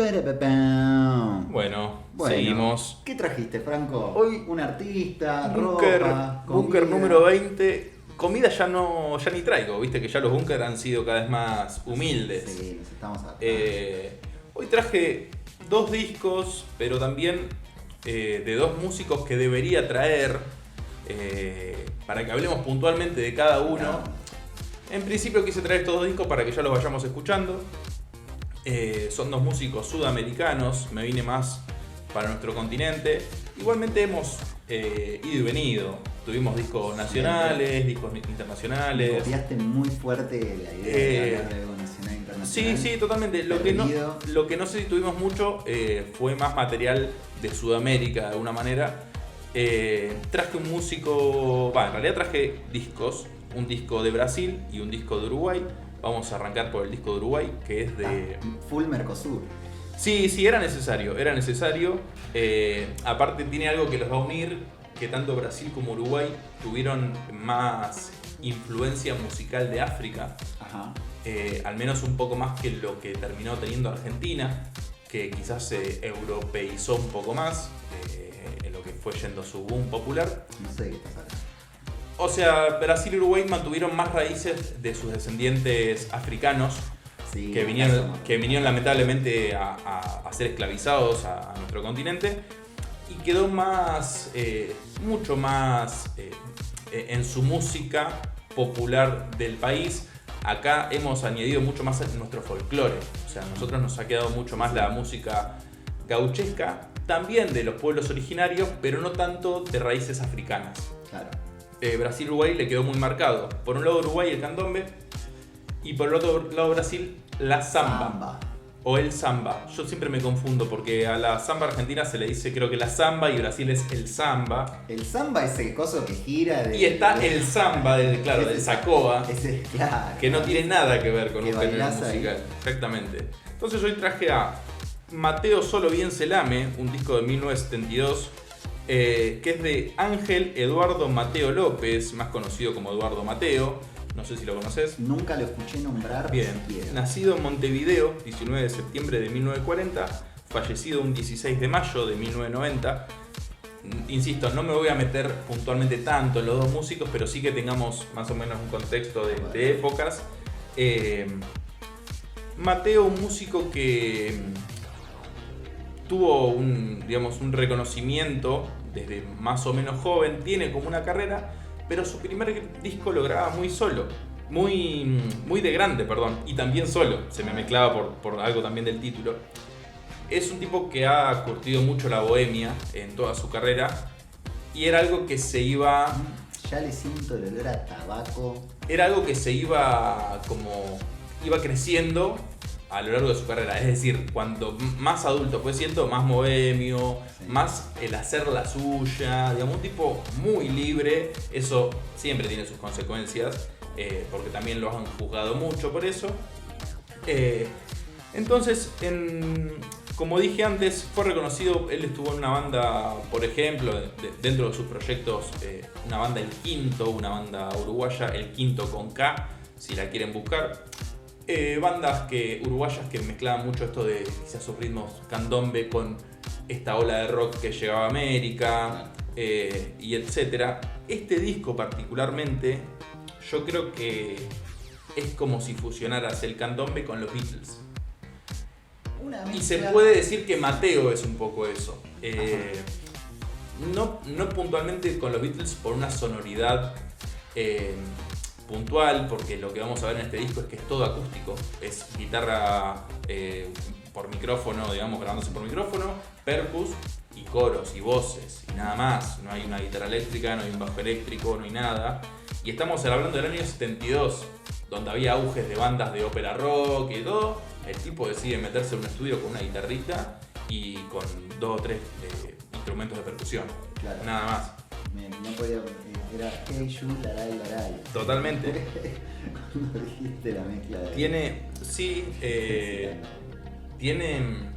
Perepepam. Bueno, Bueno, seguimos. ¿Qué trajiste, Franco? Hoy, un artista, Búnker, ropa, búnker comida. número 20. Comida ya ni traigo, viste que ya los búnker han sido cada vez más humildes. Sí, nos estamos adaptando. Hoy traje 2 discos, pero también de 2 músicos que debería traer para que hablemos puntualmente de cada uno. Claro. En principio quise traer estos 2 discos para que ya los vayamos escuchando. Son 2 músicos sudamericanos, me vine más para nuestro continente. Igualmente hemos ido y venido. Tuvimos discos nacionales, discos Me internacionales. copiaste muy fuerte la idea de hablar de algo nacional e internacional. Sí, totalmente. Lo que no sé si tuvimos mucho fue más material de Sudamérica de alguna manera. Traje un músico, en realidad traje discos. Un disco de Brasil y un disco de Uruguay. Vamos a arrancar por el disco de Uruguay, que es de... Full Mercosur. Sí, era necesario. Aparte tiene algo que los va a unir, que tanto Brasil como Uruguay tuvieron más influencia musical de África. Ajá. Al menos un poco más que lo que terminó teniendo Argentina, que quizás se europeizó un poco más en lo que fue yendo su boom popular. No sé de qué estás hablando. O sea, Brasil y Uruguay mantuvieron más raíces de sus descendientes africanos Sí, que vinieron lamentablemente a ser esclavizados a nuestro continente, y quedó mucho más en su música popular del país. Acá hemos añadido mucho más en nuestro folclore, o sea, a nosotros nos ha quedado mucho más la música gauchesca, también de los pueblos originarios, pero no tanto de raíces africanas. Claro. Brasil-Uruguay le quedó muy marcado. Por un lado Uruguay el candombe y por el otro lado Brasil la samba. O el samba. Yo siempre me confundo porque a la samba argentina se le dice creo que la samba y Brasil es el samba. El samba es el coso que gira. Y está el samba del Sacoa, Ese, claro. que no tiene nada que ver con Que un género bailás musical. ahí. Exactamente. Entonces hoy traje a Mateo Solo Bien Se Lame, un disco de 1972. Que es de Ángel Eduardo Mateo López, más conocido como Eduardo Mateo. No sé si lo conoces. Nunca lo escuché nombrar. Bien, siquiera. nacido en Montevideo, 19 de septiembre de 1940, fallecido un 16 de mayo de 1990. Insisto, no me voy a meter puntualmente tanto en los 2 músicos, pero sí que tengamos más o menos un contexto de épocas. Mateo, un músico que tuvo un reconocimiento desde más o menos joven, tiene como una carrera, pero su primer disco lo graba muy solo, muy de grande, y también solo, se me mezclaba por algo también del título. Es un tipo que ha curtido mucho la bohemia en toda su carrera y era algo que se iba... Ya le siento el olor a tabaco. Era algo que se iba creciendo a lo largo de su carrera, es decir, cuanto más adulto fue siendo, más bohemio, Sí. más el hacer la suya, digamos, un tipo muy libre. Eso siempre tiene sus consecuencias, porque también lo han juzgado mucho por eso. Entonces, como dije antes, fue reconocido, él estuvo en una banda, por ejemplo, dentro de sus proyectos, una banda El Quinto, una banda uruguaya, El Quinto con K, si la quieren buscar. Bandas uruguayas que mezclaban mucho esto de quizás sus ritmos candombe con esta ola de rock que llegaba a América, y etcétera. Este disco particularmente, yo creo que es como si fusionaras el candombe con los Beatles. Y se puede decir que Mateo es un poco eso. No puntualmente con los Beatles por una sonoridad puntual, porque lo que vamos a ver en este disco es que es todo acústico, es guitarra por micrófono, grabándose por micrófono, percus y coros y voces y nada más. No hay una guitarra eléctrica, no hay un bajo eléctrico, no hay nada. Y estamos hablando del año 72, donde había auges de bandas de ópera rock y todo. El tipo decide meterse en un estudio con una guitarrita y con 2 o 3 instrumentos de percusión, Claro. nada más. No podía. Era Hey You, Laray, Laray. Totalmente. Cuando dijiste la mezcla de. Tiene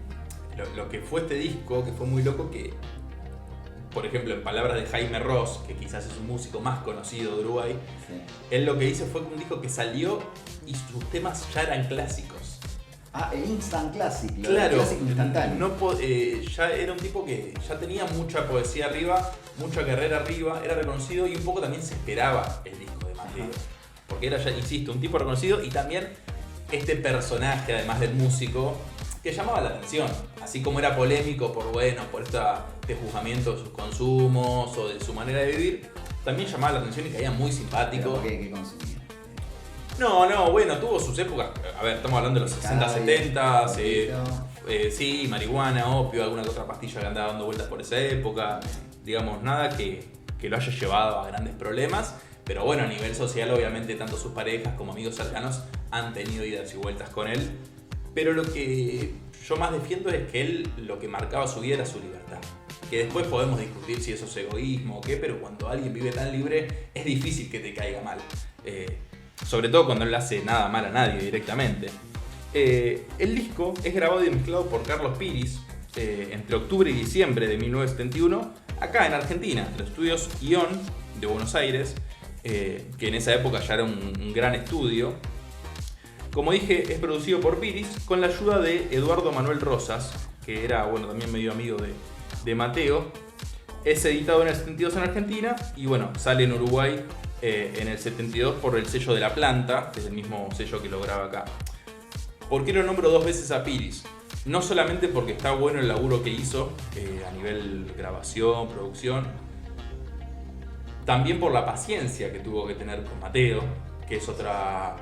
lo que fue este disco, que fue muy loco, que por ejemplo en palabras de Jaime Ross, que quizás es un músico más conocido de Uruguay, Sí. él lo que dice fue que un disco que salió y sus temas ya eran clásicos. El Instant Classic, claro, clásico instantáneo. Ya era un tipo que ya tenía mucha poesía arriba, mucha carrera arriba, era reconocido y un poco también se esperaba el disco de Mateo. Porque era ya, insisto, un tipo reconocido y también este personaje, además del músico, que llamaba la atención. Así como era polémico por este juzgamiento de sus consumos o de su manera de vivir, también llamaba la atención y caía muy simpático. ¿Qué consumía? No, bueno, tuvo sus épocas. A ver, estamos hablando de los 60, 70, sí, marihuana, opio, alguna que otra pastilla que andaba dando vueltas por esa época. Digamos, nada que lo haya llevado a grandes problemas. Pero bueno, a nivel social, obviamente, tanto sus parejas como amigos cercanos han tenido idas y vueltas con él. Pero lo que yo más defiendo es que él lo que marcaba su vida era su libertad. Que después podemos discutir si eso es egoísmo o qué, pero cuando alguien vive tan libre es difícil que te caiga mal. Sobre todo cuando él no le hace nada mal a nadie directamente. El disco es grabado y mezclado por Carlos Piris entre octubre y diciembre de 1971, acá en Argentina, en los estudios Ion de Buenos Aires, que en esa época ya era un gran estudio. Como dije, es producido por Piris con la ayuda de Eduardo Manuel Rosas, que era también medio amigo de Mateo. Es editado en el 72 en Argentina y sale en Uruguay en el 72 por el sello de La Planta, que es el mismo sello que lo graba acá. ¿Por qué lo nombro dos veces a Piris? No solamente porque está bueno el laburo que hizo a nivel grabación, producción, también por la paciencia que tuvo que tener con Mateo, que es otra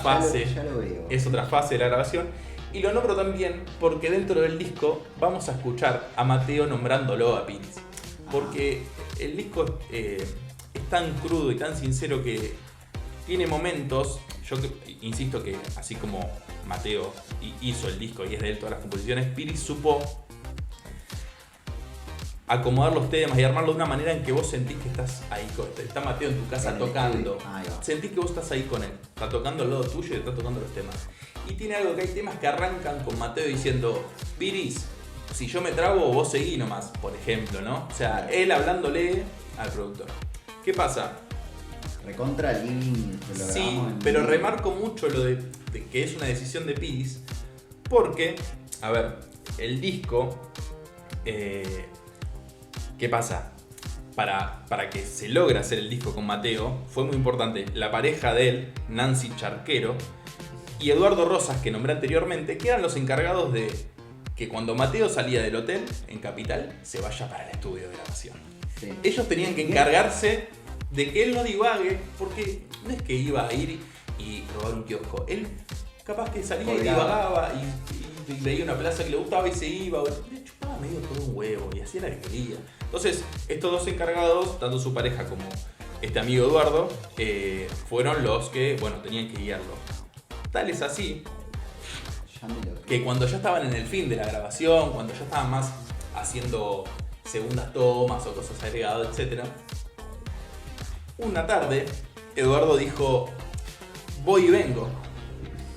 fase, ya lo veo. Es otra fase de la grabación. Y lo nombro también porque dentro del disco vamos a escuchar a Mateo nombrándolo a Piris. Porque el disco es tan crudo y tan sincero que tiene momentos, yo insisto que así como Mateo hizo el disco y es de él todas las composiciones, Piris supo acomodar los temas y armarlo de una manera en que vos sentís que estás ahí, está Mateo en tu casa tocando, sentís que vos estás ahí con él, está tocando al lado tuyo y está tocando los temas. Y tiene algo que hay temas que arrancan con Mateo diciendo, Piris, si yo me trabo, vos seguí nomás, por ejemplo, ¿no? O sea, él hablándole al productor. ¿Qué pasa? Recontra living. Sí, pero remarco mucho lo de que es una decisión de Piris, porque, a ver, el disco, ¿qué pasa? Para que se logre hacer el disco con Mateo, fue muy importante la pareja de él, Nancy Charquero, y Eduardo Rosas, que nombré anteriormente, que eran los encargados de que cuando Mateo salía del hotel en Capital, se vaya para el estudio de grabación. Sí. Ellos tenían que encargarse de que él no divague, porque no es que iba a ir y robar un kiosco. Él capaz que salía y divagaba y veía una plaza que le gustaba y se iba, le chupaba medio todo un huevo y hacía la que quería. Entonces, estos dos encargados, tanto su pareja como este amigo Eduardo, fueron los que, tenían que guiarlo. Tal es así que cuando ya estaban en el fin de la grabación, cuando ya estaban más haciendo segundas tomas o cosas agregadas, etc., una tarde Eduardo dijo, voy y vengo.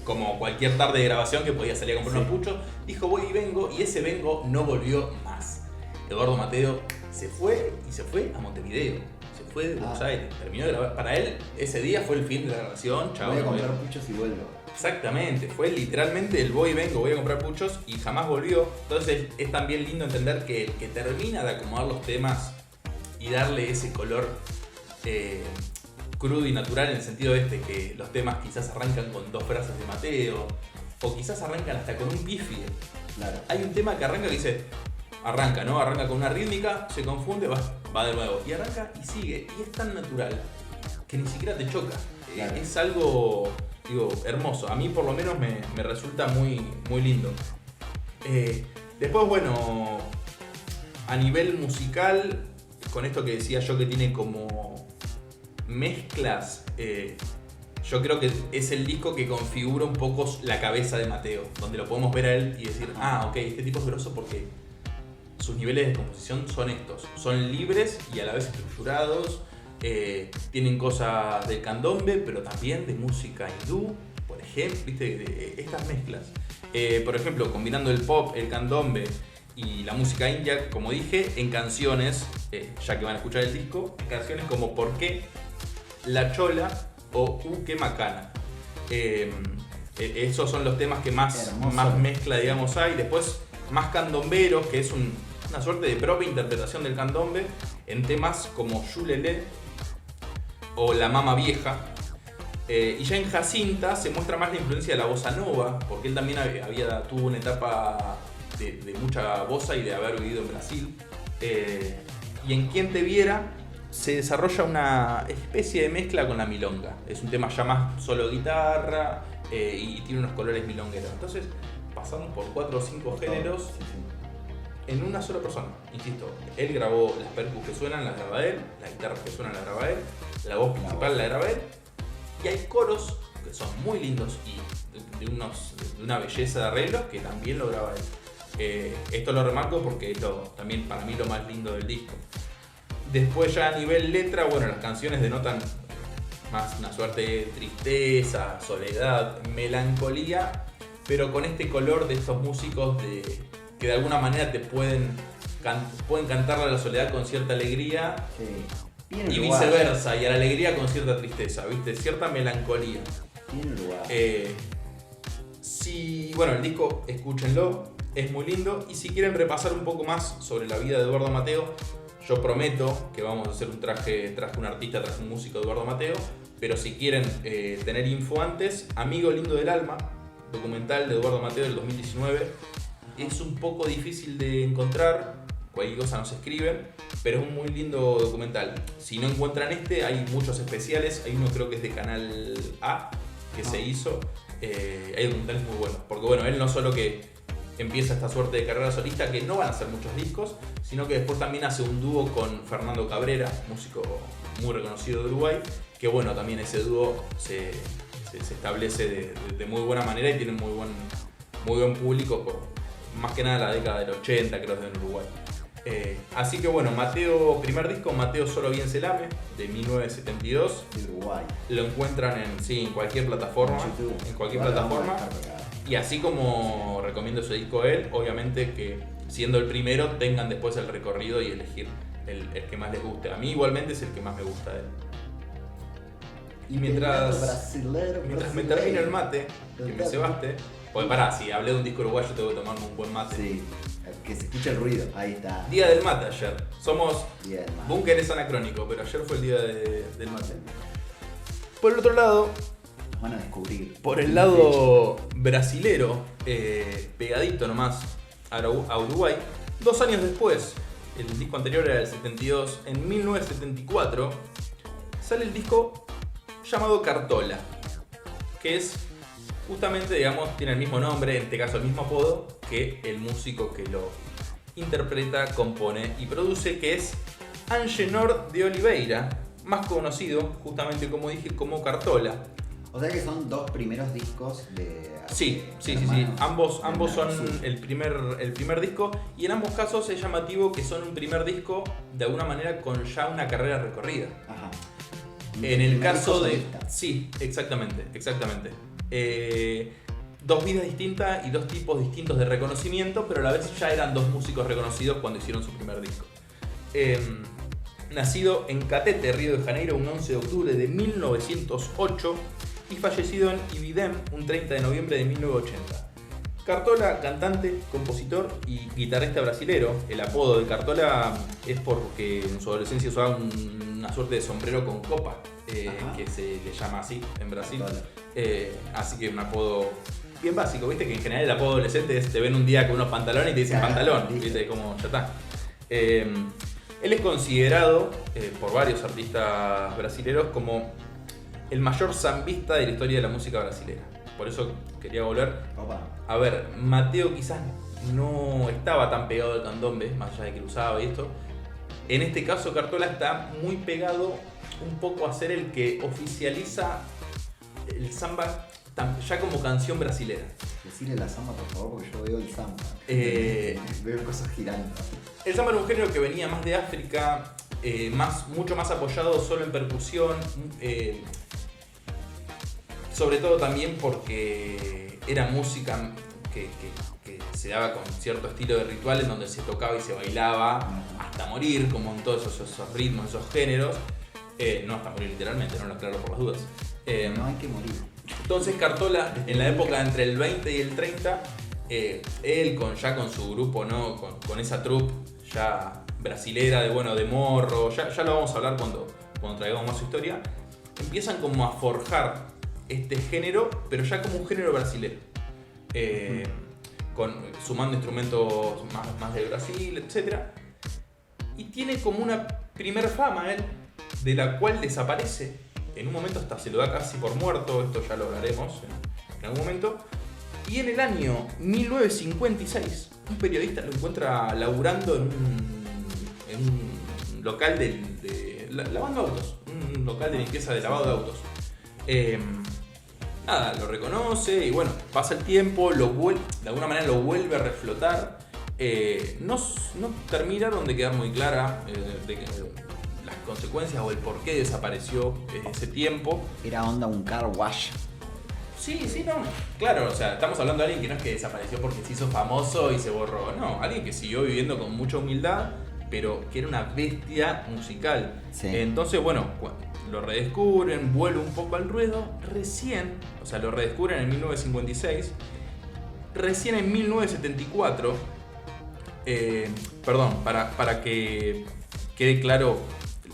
Como cualquier tarde de grabación que podía salir a comprar unos puchos, dijo voy y vengo, y ese vengo no volvió más. Eduardo Mateo se fue a Montevideo. Se fue de Buenos Aires, terminó de grabar. Para él, ese día fue el fin de la grabación. Chao, voy a comprar puchos y vuelvo. Exactamente, fue literalmente el voy y vengo, voy a comprar puchos y jamás volvió. Entonces es también lindo entender que el que termina de acomodar los temas y darle ese color crudo y natural, en el sentido que los temas quizás arrancan con dos frases de Mateo, o quizás arrancan hasta con un pifie. Claro. Hay un tema que arranca que dice, arranca con una rítmica, se confunde, va de nuevo, y arranca y sigue, y es tan natural que ni siquiera te choca. Claro. Es algo, hermoso. A mí por lo menos me resulta muy, muy lindo. Después, a nivel musical, con esto que decía yo que tiene como mezclas, yo creo que es el disco que configura un poco la cabeza de Mateo, donde lo podemos ver a él y decir, ok, este tipo es grosso porque sus niveles de composición son estos, son libres y a la vez estructurados, tienen cosas del candombe, pero también de música hindú, por ejemplo, ¿viste? Estas mezclas. Por ejemplo, combinando el pop, el candombe y la música india, como dije, en canciones, ya que van a escuchar el disco, en canciones como ¿Por qué? La Chola o Uke Macana. Esos son los temas que más mezcla, digamos, hay. Después, más candomberos, que es una suerte de propia interpretación del candombe en temas como Yulelé o La Mama Vieja. Y ya en Jacinta se muestra más la influencia de la bossa nova, porque él también tuvo una etapa de mucha bossa y de haber vivido en Brasil. Y en Quien Te Viera se desarrolla una especie de mezcla con la milonga. Es un tema ya más solo guitarra y tiene unos colores milongueros. Entonces pasamos por 4 o 5 géneros en una sola persona. Insisto, él grabó las percus que suenan, las graba él, las guitarras que suenan, las graba él, la voz principal la graba él, y hay coros que son muy lindos y de una belleza de arreglos que también lo graba él. Esto lo remarco porque es también para mí lo más lindo del disco. Después ya a nivel letra, bueno, las canciones denotan más una suerte de tristeza, soledad, melancolía, pero con este color de estos músicos que de alguna manera te pueden cantar a la soledad con cierta alegría, sí, y viceversa, y a la alegría con cierta tristeza, ¿viste? Cierta melancolía. Tiene lugar. Bueno, el disco, escúchenlo, es muy lindo, y si quieren repasar un poco más sobre la vida de Eduardo Mateo, yo prometo que vamos a hacer un traje un artista, traje un músico de Eduardo Mateo, pero si quieren tener info antes, Amigo Lindo del Alma, documental de Eduardo Mateo del 2019, es un poco difícil de encontrar, cualquier cosa nos escriben, pero es un muy lindo documental. Si no encuentran hay muchos especiales, hay uno creo que es de Canal A, que se hizo, hay documentales muy buenos, porque bueno, él no solo que empieza esta suerte de carrera solista, que no van a hacer muchos discos, sino que después también hace un dúo con Fernando Cabrera, músico muy reconocido de Uruguay, que bueno, también ese dúo se establece de muy buena manera y tiene muy buen público, por más que nada la década del 80 creo que en Uruguay. Así que bueno, Mateo, primer disco, Mateo Solo Bien Se Lame, de 1972. De Uruguay. Lo encuentran en cualquier plataforma. En cualquier plataforma. Y así como recomiendo ese disco a él, obviamente que siendo el primero tengan después el recorrido y elegir el que más les guste. A mí igualmente es el que más me gusta de él. Y mientras me termino el mate, que me cebaste, porque pará, si hablé de un disco uruguayo tengo que tomarme un buen mate. Sí, que se escuche el ruido, ahí está. Día del mate ayer. Somos Día del mate. Búnker es anacrónico, pero ayer fue el día del mate. Por el otro lado, nos van a descubrir. Por el lado brasilero, pegadito nomás a Uruguay, 2 años después, el disco anterior era del 72, en 1974 sale el disco llamado Cartola, que es justamente, digamos, tiene el mismo nombre, en este caso el mismo apodo, que el músico que lo interpreta, compone y produce, que es Angenor de Oliveira, más conocido, justamente como dije, como Cartola. O sea que son 2 primeros discos de... Sí. Ambos son el primer disco, y en ambos casos es llamativo que son un primer disco de alguna manera con ya una carrera recorrida. Ajá. En el caso de... solista. Sí, exactamente. 2 vidas distintas y 2 tipos distintos de reconocimiento, pero a la vez ya eran 2 músicos reconocidos cuando hicieron su primer disco. Nacido en Catete, Río de Janeiro, un 11 de octubre de 1908 y fallecido en Ibidem un 30 de noviembre de 1980. Cartola, cantante, compositor y guitarrista brasilero. El apodo de Cartola es porque en su adolescencia usaba una suerte de sombrero con copa, que se le llama así en Brasil. Así que un apodo bien básico, viste que en general el apodo adolescente es te ven un día con unos pantalones y te dicen pantalón, viste, como ya está. Él es considerado por varios artistas brasileños como el mayor zambista de la historia de la música brasilera. Por eso quería volver. Opa. A ver, Mateo quizás no estaba tan pegado al candombe, más allá de que lo usaba y esto. En este caso, Cartola está muy pegado un poco a ser el que oficializa el samba ya como canción brasilera. Decirle la samba, por favor, porque yo veo el samba. Veo cosas girando. El samba era un género que venía más de África, mucho más apoyado solo en percusión, sobre todo también porque era música que se daba con cierto estilo de ritual en donde se tocaba y se bailaba hasta morir, como en todos esos ritmos, esos géneros. No hasta morir literalmente, no lo aclaro por las dudas. No hay que morir. Entonces Cartola, en la época entre el 20 y el 30, él ya con su grupo, ¿no? Con esa troupe ya brasilera de Morro, ya lo vamos a hablar cuando traigamos más su historia, empiezan como a forjar este género, pero ya como un género brasilero. Sumando instrumentos más de Brasil, etc. Y tiene como una primer fama él, de la cual desaparece. En un momento hasta se lo da casi por muerto, esto ya lo hablaremos en algún momento. Y en el año 1956, un periodista lo encuentra laburando en un local de lavando autos, un local de limpieza de lavado de autos. Nada, lo reconoce y bueno, pasa el tiempo, de alguna manera lo vuelve a reflotar. No terminaron de quedar muy clara de que las consecuencias o el por qué desapareció ese tiempo. Era onda un car wash. Sí, no. Claro, o sea, estamos hablando de alguien que no es que desapareció porque se hizo famoso y se borró. No, alguien que siguió viviendo con mucha humildad, pero que era una bestia musical. Sí. Entonces, bueno, lo redescubren, vuelve un poco al ruedo. Lo redescubren en 1956. Recién en 1974, para que quede claro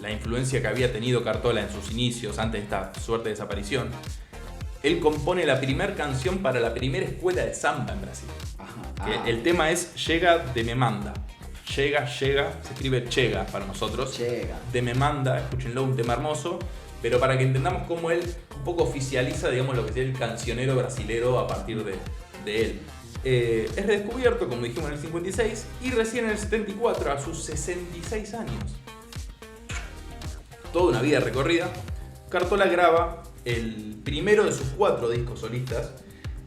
la influencia que había tenido Cartola en sus inicios, antes de esta suerte de desaparición, él compone la primera canción para la primera escuela de samba en Brasil. El tema es Chega de Me Manda. Chega, se escribe Chega para nosotros. Chega. De Me Manda, escúchenlo, un tema hermoso. Pero para que entendamos cómo él un poco oficializa, digamos, lo que sería el cancionero brasilero a partir de él. Es redescubierto, como dijimos, en el 56 y recién en el 74, a sus 66 años. Toda una vida recorrida. Cartola graba el primero de sus 4 discos solistas.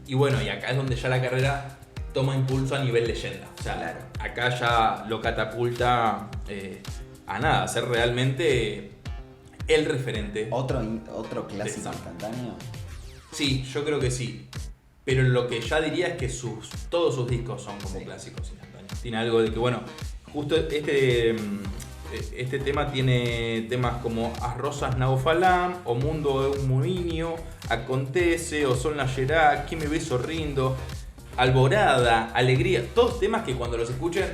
Y bueno, y acá es donde ya la carrera toma impulso a nivel leyenda. O sea, claro, acá ya lo catapulta a ser realmente el referente. ¿Otro clásico instantáneo? Sí, yo creo que sí. Pero lo que ya diría es que todos sus discos son como clásicos instantáneos. Tiene algo de que, bueno, justo este tema tiene temas como As Rosas Não Falam, O Mundo é um Moinho, Acontece, O Sol Nascerá, Que Me Ves Sorrindo, Alborada, Alegría. Todos temas que cuando los escuchen,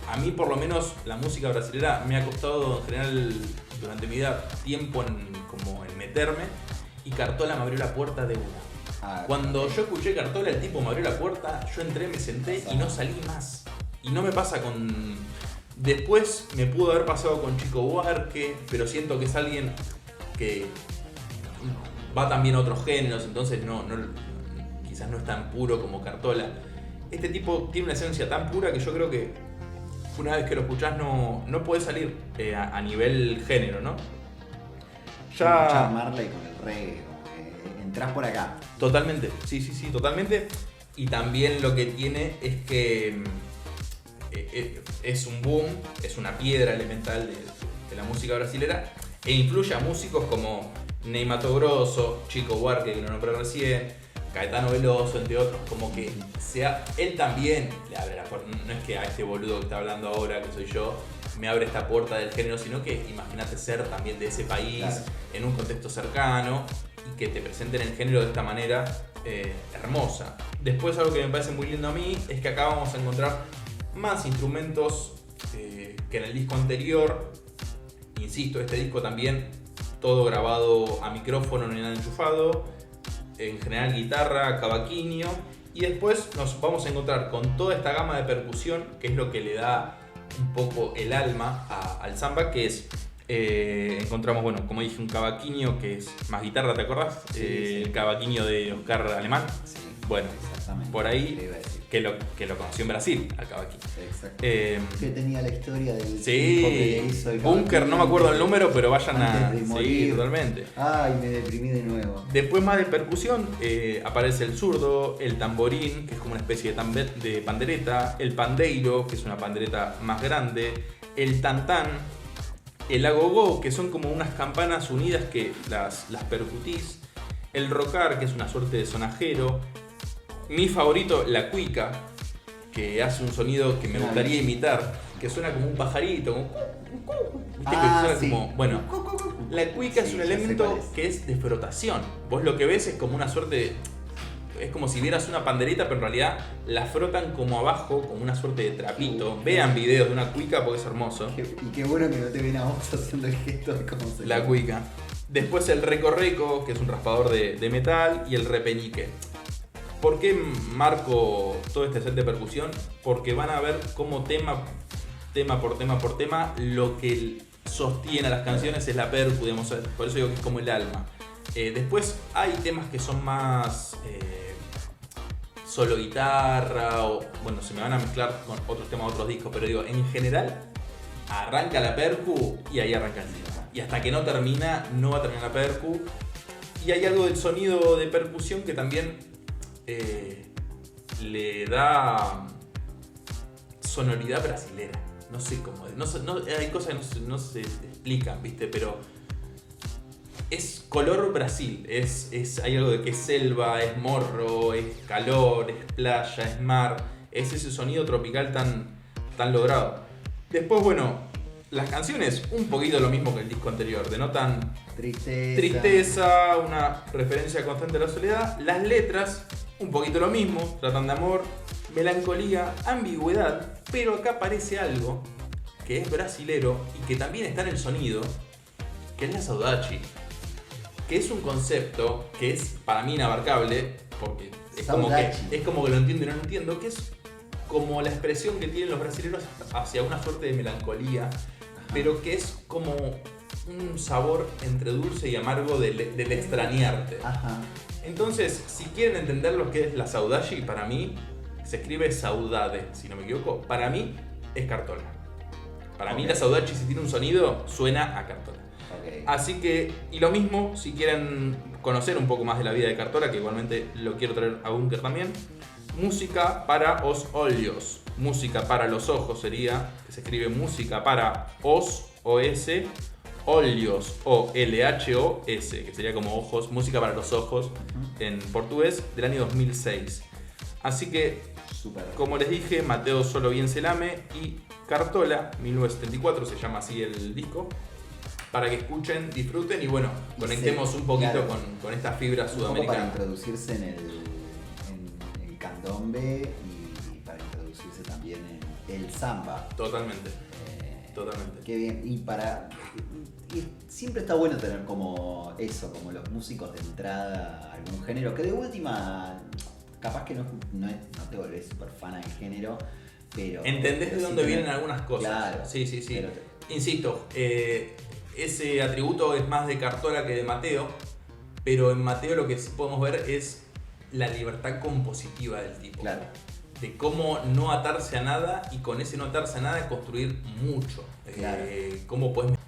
a mí por lo menos la música brasilera me ha costado en general durante mi vida tiempo en meterme, y Cartola me abrió la puerta de una. Cuando yo escuché Cartola, el tipo me abrió la puerta, yo entré, me senté y no salí más. Y no me pasa con... Después me pudo haber pasado con Chico Buarque, pero siento que es alguien que va también a otros géneros, entonces quizás no es tan puro como Cartola. Este tipo tiene una esencia tan pura que yo creo que una vez que lo escuchás no puede salir a nivel género, ¿no? Ya... Escuchar Marley con el reggae, como que entrás por acá. Totalmente, sí, totalmente. Y también lo que tiene es que es un boom, es una piedra elemental de la música brasilera, e influye a músicos como Ney Matogrosso, Chico Buarque, que lo nombré recién, Caetano Veloso, entre otros. Como que él también le abre la puerta. No es que a este boludo que está hablando ahora, que soy yo, me abre esta puerta del género, sino que imagínate ser también de ese país, claro, en un contexto cercano, y que te presenten el género de esta manera hermosa. Después, algo que me parece muy lindo a mí es que acá vamos a encontrar más instrumentos que en el disco anterior. Insisto, este disco también todo grabado a micrófono, no hay nada enchufado, en general guitarra, cavaquinho, y después nos vamos a encontrar con toda esta gama de percusión, que es lo que le da un poco el alma al samba, que es encontramos, bueno, como dije, un cavaquinho que es más guitarra, ¿te acordás? Sí. El cavaquinho de Oscar Alemán. Sí, bueno, por ahí que lo conoció en Brasil, al cavaquinho. Exacto. Que tenía la historia del tipo que le hizo el Bunker, no me acuerdo el número, pero vayan a... Sí, totalmente. Ay, me deprimí de nuevo. Después, más de percusión, aparece el zurdo, el tamborín, que es como una especie de pandereta, el pandeiro, que es una pandereta más grande, el tantán, el agogó, que son como unas campanas unidas que las percutís, el rocar, que es una suerte de sonajero, mi favorito, la cuica, que hace un sonido que me gustaría imitar, que suena como un pajarito, como... ¿Viste que suena sí. como, bueno, la cuica es Sí, un ya sé elemento cuál es. que es de frotación. Vos lo que ves es como una suerte de, es como si vieras una pandereta, pero en realidad la frotan como abajo, como una suerte de trapito. Vean videos de una cuica porque es hermoso. Y qué bueno que no te ven a vos haciendo el gesto de cómo se La llama. cuica. Después el recorreco, que es un raspador de metal, y el repeñique. ¿Por qué marco todo este set de percusión? Porque van a ver cómo tema por tema, lo que sostiene a las canciones es la percu, digamos, por eso digo que es como el alma. Después hay temas que son más solo guitarra, o bueno, se me van a mezclar con otros temas de otros discos, pero digo, en general arranca la percu y ahí arranca el tema. Y hasta que no termina, no va a terminar la percu. Y hay algo del sonido de percusión que también le da sonoridad brasilera. No sé cómo, hay cosas que no se explican, ¿viste? Pero es color Brasil, hay algo de que es selva, es morro, es calor, es playa, es mar, es ese sonido tropical tan logrado. Después, bueno, las canciones, un poquito lo mismo que el disco anterior, denotan tristeza, una referencia constante a la soledad. Las letras, un poquito lo mismo, tratan de amor, melancolía, ambigüedad, pero acá aparece algo que es brasilero y que también está en el sonido, que es la saudade, que es un concepto que es para mí inabarcable, porque es como que lo entiendo y no lo entiendo, que es como la expresión que tienen los brasileños hacia una suerte de melancolía, pero que es como un sabor entre dulce y amargo del extrañarte. Ajá. Entonces, si quieren entender lo que es la saudade, para mí se escribe saudade, si no me equivoco, para mí es Cartola. Para mí la saudade, si tiene un sonido, suena a Cartola. Okay. Así que, y lo mismo, si quieren conocer un poco más de la vida de Cartola, que igualmente lo quiero traer a Bunker también, música para os olhos. Música para los ojos sería, que se escribe música para os, O-S, olhos, O-L-H-O-S, que sería como ojos, música para los ojos en portugués, del año 2006. Así que, Super. como les dije, Mateo Solo Bien Selame y Cartola, 1974, se llama así el disco, para que escuchen, disfruten y bueno, conectemos un poquito claro, con esta fibra un poco sudamericana. para introducirse en el candombe y para introducirse también en el samba. Totalmente. Totalmente. Qué bien. Y siempre está bueno tener como eso, como los músicos de entrada a algún género, que de última, capaz que no te volvés súper fan del género, pero... ¿Entendés de dónde vienen algunas cosas? Claro. Sí. Pero Insisto, ese atributo es más de Cartola que de Mateo, pero en Mateo lo que sí podemos ver es la libertad compositiva del tipo. claro. De cómo no atarse a nada y con ese no atarse a nada construir mucho. Claro. Cómo puedes